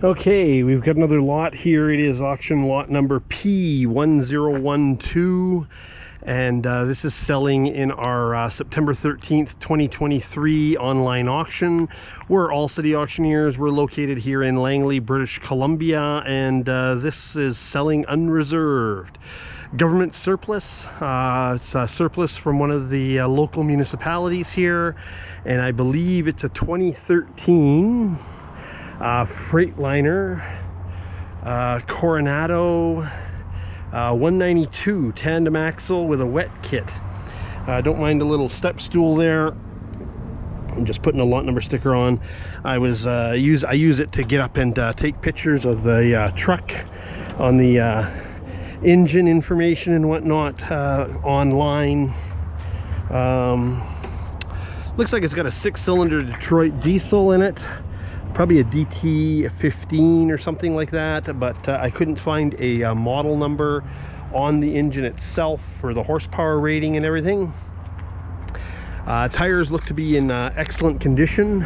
Okay, we've got another lot here. It is auction lot number P1012, and this is selling in our September 13th 2023 online auction. We're All City Auctioneers. We're located here in Langley, British Columbia, and this is selling unreserved. Government surplus. It's a surplus from one of the local municipalities here, and I believe it's a 2013 Freightliner Coronado 192 tandem axle with a wet kit. Don't mind a little step stool there. I'm just putting a lot number sticker on. I use it to get up and take pictures of the truck on the engine information and whatnot online. Looks like it's got a 6-cylinder Detroit diesel in it. Probably a DT15 or something like that, but I couldn't find a model number on the engine itself for the horsepower rating and everything. Tires look to be in excellent condition.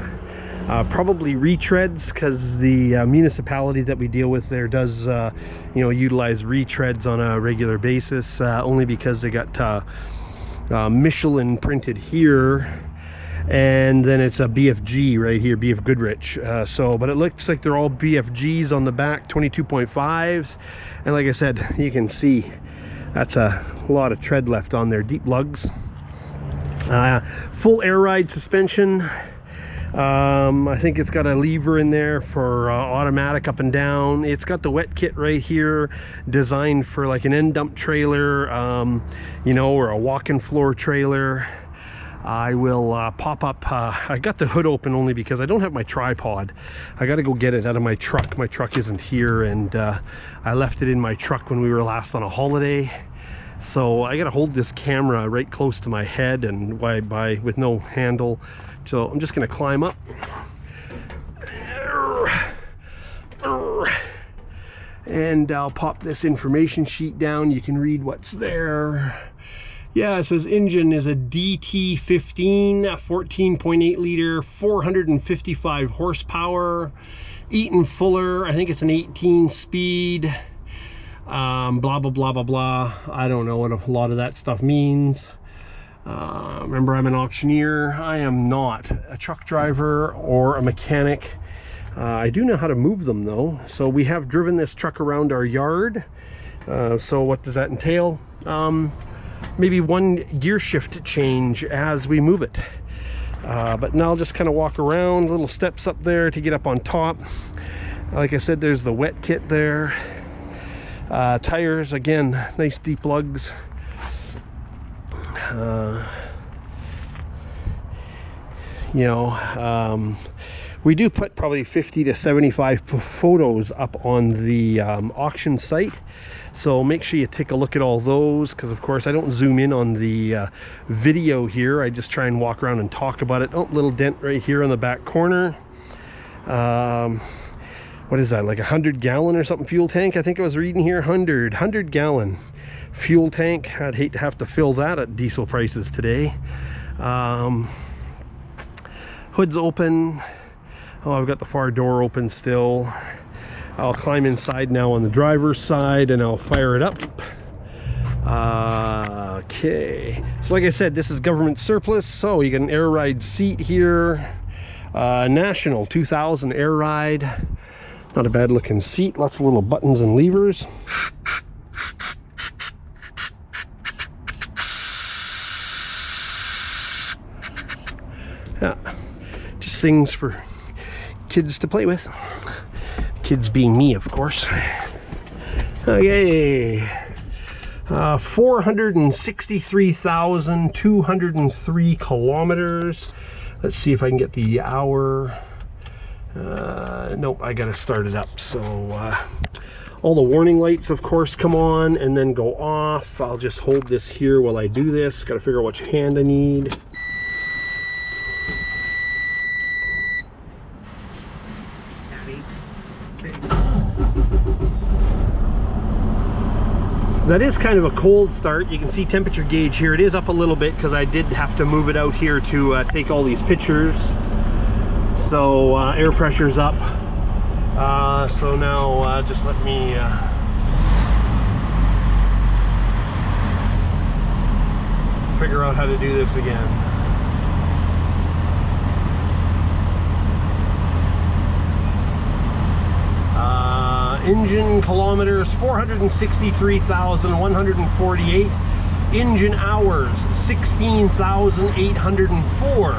Probably retreads, because the municipality that we deal with there does utilize retreads on a regular basis, only because they got Michelin printed here, and then it's a BFG right here, BF Goodrich. But it looks like they're all BFGs on the back, 22.5s, and like I said, you can see that's a lot of tread left on there. Deep lugs. Full air ride suspension. I think it's got a lever in there for automatic up and down. It's got the wet kit right here, designed for like an end dump trailer, or a walk-in floor trailer. I will pop up. I got the hood open only because I don't have my tripod. I got to go get it out of my truck. My truck isn't here, and I left it in my truck when we were last on a holiday. So I got to hold this camera right close to my head and with no handle. So I'm just going to climb up. And I'll pop this information sheet down. You can read what's there. Yeah, it says engine is a DT15, 14.8 liter, 455 horsepower. Eaton Fuller, I think it's an 18 speed. Blah, blah, blah, blah, blah. I don't know what a lot of that stuff means. Remember, I'm an auctioneer. I am not a truck driver or a mechanic. I do know how to move them though. So we have driven this truck around our yard. So what does that entail? Maybe one gear shift change as we move it. But now I'll just kind of walk around, little steps up there to get up on top. Like I said, there's the wet kit there. Tires, again, nice deep lugs. We do put probably 50 to 75 photos up on the auction site, so make sure you take a look at all those, because of course I don't zoom in on the video here. I just try and walk around and talk about it. Oh, little dent right here on the back corner. What is that, like 100-gallon or something fuel tank? I think I was reading here 100-gallon fuel tank. I'd hate to have to fill that at diesel prices today. Hood's open. Oh, I've got the far door open still. I'll climb inside now on the driver's side and I'll fire it up. Okay, so like I said, this is government surplus. So you get an air ride seat here. National 2000 air ride. Not a bad looking seat. Lots of little buttons and levers. Yeah, just things for kids to play with. Kids being me, of course. Okay, 463,203 kilometers. Let's see if I can get the hour. Nope, I gotta start it up. So all the warning lights, of course, come on and then go off. I'll just hold this here while I do this. Gotta figure out which hand I need. That is kind of a cold start. You can see temperature gauge here. It is up a little bit because I did have to move it out here to take all these pictures. So air pressure's up. So now just let me figure out how to do this again. Engine kilometers 463,148. Engine hours 16,804.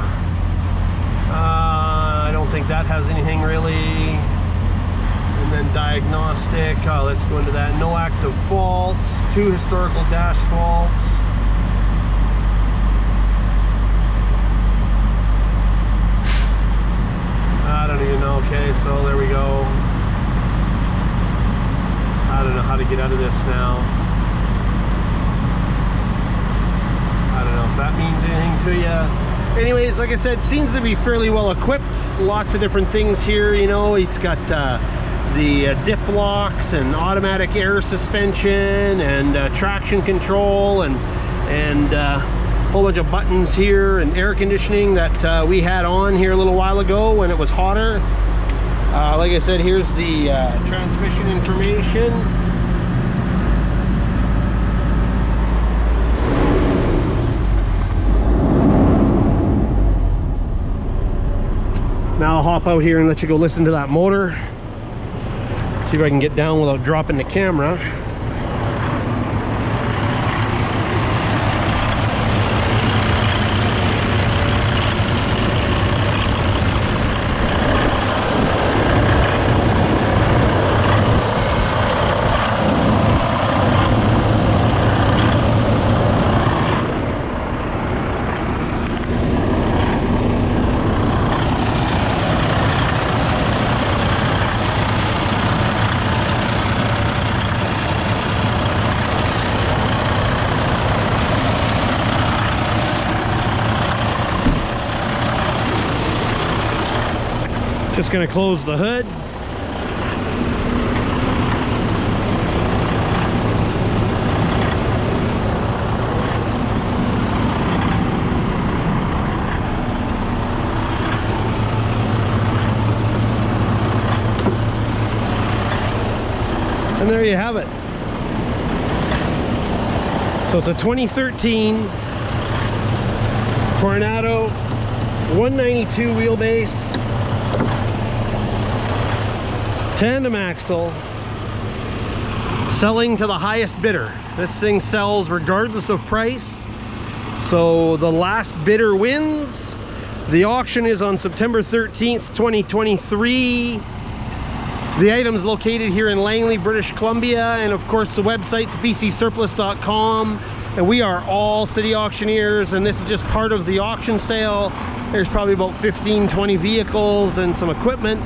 I don't think that has anything really. And then diagnostic, let's go into that. No active faults, 2 historical dash faults. I don't even know. Okay, so there we go. I don't know how to get out of this now. I don't know if that means anything to you. Anyways, like I said, seems to be fairly well equipped. Lots of different things here, you know. It's got the diff locks and automatic air suspension and traction control and a whole bunch of buttons here and air conditioning that we had on here a little while ago when it was hotter. Like I said, here's the transmission information. Now I'll hop out here and let you go listen to that motor. See if I can get down without dropping the camera. Just going to close the hood. And there you have it. So it's a 2013 Coronado 192 wheelbase, tandem axle, selling to the highest bidder. This thing sells regardless of price, so the last bidder wins. The auction is on September 13th, 2023. The item's located here in Langley, British Columbia, and of course the website's bcsurplus.com. And we are all city auctioneers, and this is just part of the auction sale. There's probably about 15-20 vehicles and some equipment,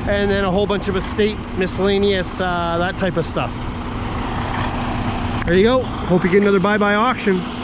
and then a whole bunch of estate miscellaneous, that type of stuff. There you go. Hope you get another bye-bye auction.